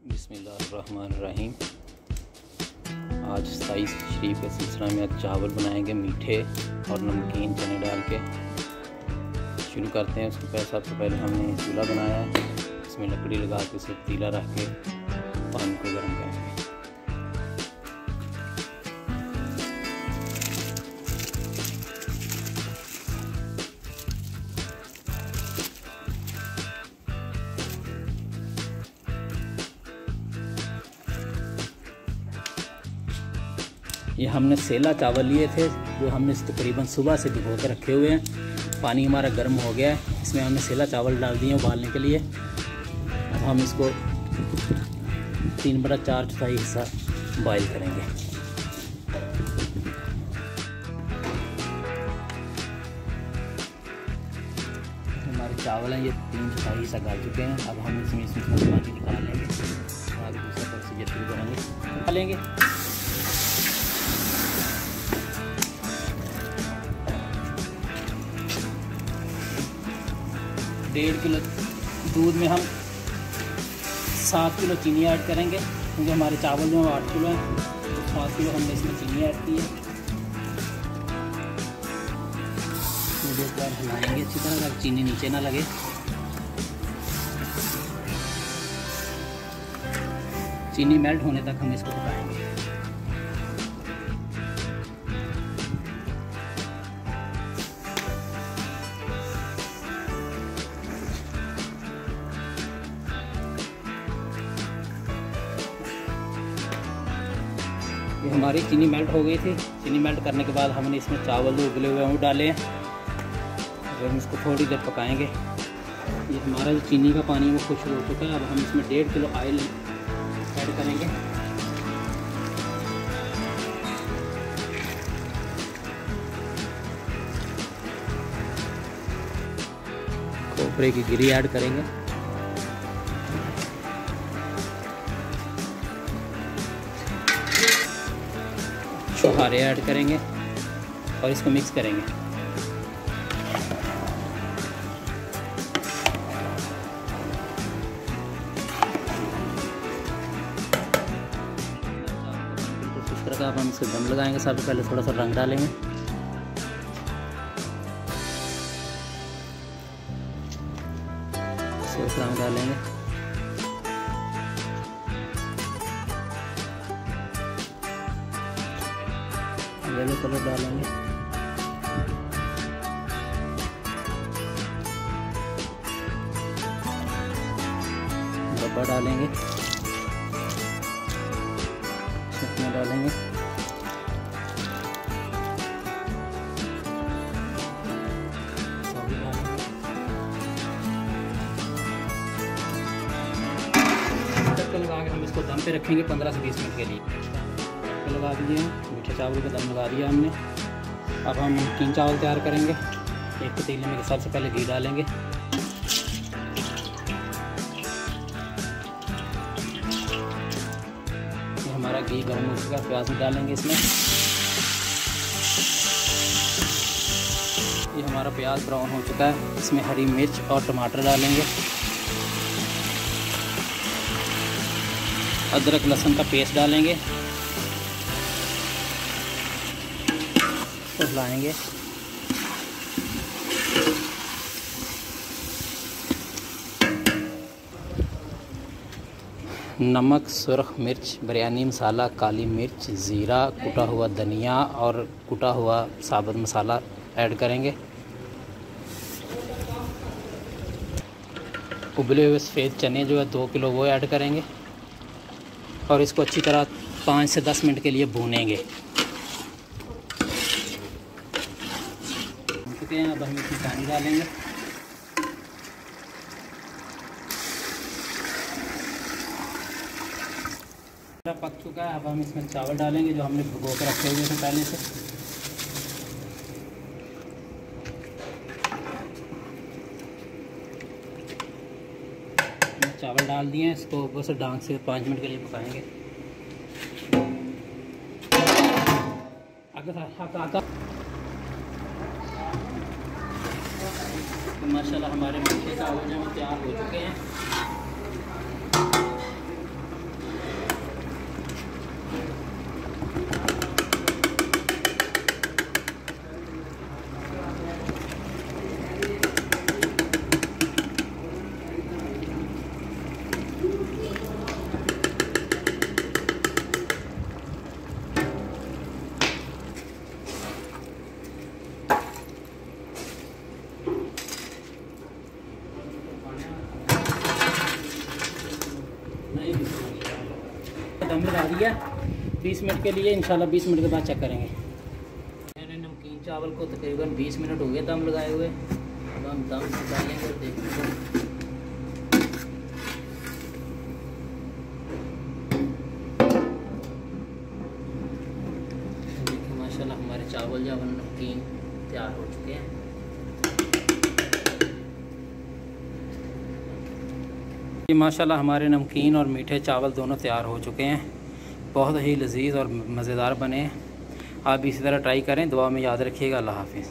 बिस्मिल्लाहिर्रहमानिर्रहीम। आज 27 शरीफ के सिलसिला में आज चावल बनाएंगे मीठे और नमकीन चने डाल के। शुरू करते हैं। उसके पहले सबसे पहले हमने चूल्हा बनाया है, इसमें लकड़ी लगा के उसे पतीला रख के पानी को गर्म करेंगे। ये हमने सेला चावल लिए थे जो हमने तकरीबन सुबह से भिगो के रखे हुए हैं। पानी हमारा गर्म हो गया है, इसमें हमने सेला चावल डाल दिए उबालने के लिए। अब हम इसको 3/4 हिस्सा बॉयल करेंगे। हमारे चावल हैं ये 3/4 हिस्सा गल चुके हैं। अब हम इसमें पानी निकाल लेंगे। आगे दूसरा प्रोसीजर शुरू करेंगे। निकालेंगे डेढ़ किलो दूध में हम 7 किलो चीनी ऐड करेंगे, क्योंकि हमारे चावल जो 8 किलो हैं, तो 7 किलो हमने इसमें चीनी ऐड की है। एक बार हिलाएंगे अच्छी तरह ताकि चीनी नीचे ना लगे। चीनी मेल्ट होने तक हम इसको पकाएंगे। ये हमारी चीनी मेल्ट हो गई थी। चीनी मेल्ट करने के बाद हमने इसमें चावल जो उबले हुए हैं वो डाले हैं और हम इसको थोड़ी देर पकाएंगे। ये हमारा जो चीनी का पानी है वो खुश्क हो चुका है। अब हम इसमें 1.5 किलो ऑयल ऐड करेंगे। खोपरे की गिरी ऐड करेंगे। छुहारे ऐड करेंगे और इसको मिक्स करेंगे। इस तरह का अब हम इसको दम लगाएंगे। सबसे पहले थोड़ा सा रंग डालेंगे। रंग डालेंगे। येलो कलर डालेंगे। डब्बा डालेंगे। चटनी डालेंगे। तड़का लगा के हम इसको दम पे रखेंगे 15 से 20 मिनट के लिए। लगा दिए हैं, मीठे चावल का दम लगा दिया हमने। अब हम नमकीन चावल तैयार करेंगे। एक पतीले में सबसे पहले घी डालेंगे। ये हमारा घी गर्म हो चुका है। प्याज भी डालेंगे इसमें। ये हमारा प्याज ब्राउन हो चुका है। इसमें हरी मिर्च और टमाटर डालेंगे। अदरक लहसुन का पेस्ट डालेंगे। लाएंगे। नमक, सुरख मिर्च, बिरयानी मसाला, काली मिर्च, ज़ीरा, कुटा हुआ धनिया और कुटा हुआ साबुत मसाला ऐड करेंगे। उबले हुए सफ़ेद चने जो है 2 किलो वो ऐड करेंगे और इसको अच्छी तरह 5 से 10 मिनट के लिए भूनेंगे। अब हम इसमें पानी डालेंगे। पक चुका है। अब हम इसमें चावल डालेंगे जो हमने भिगो कर रखे हुए थे पहले से। चावल डाल दिए हैं। इसको ऊपर से ढांक से 5 मिनट के लिए पकाएंगे। आगे तो माशाल्लाह हमारे मीठे चावल जो तैयार हो चुके हैं। दम लगा दिया 20 मिनट के लिए, इंशाल्लाह 20 मिनट के बाद चेक करेंगे। मैंने नमकीन चावल को तकरीबन 20 मिनट हो गए दम लगाए हुए। अब हम दम निकालेंगे और देखेंगे। देखिए माशाल्लाह हमारे चावल या नमकीन तैयार हो चुके हैं। ये माशाल्लाह हमारे नमकीन और मीठे चावल दोनों तैयार हो चुके हैं। बहुत ही लजीज और मज़ेदार बने। आप इसी तरह ट्राई करें। दुआ में याद रखिएगा। अल्लाह हाफिज़।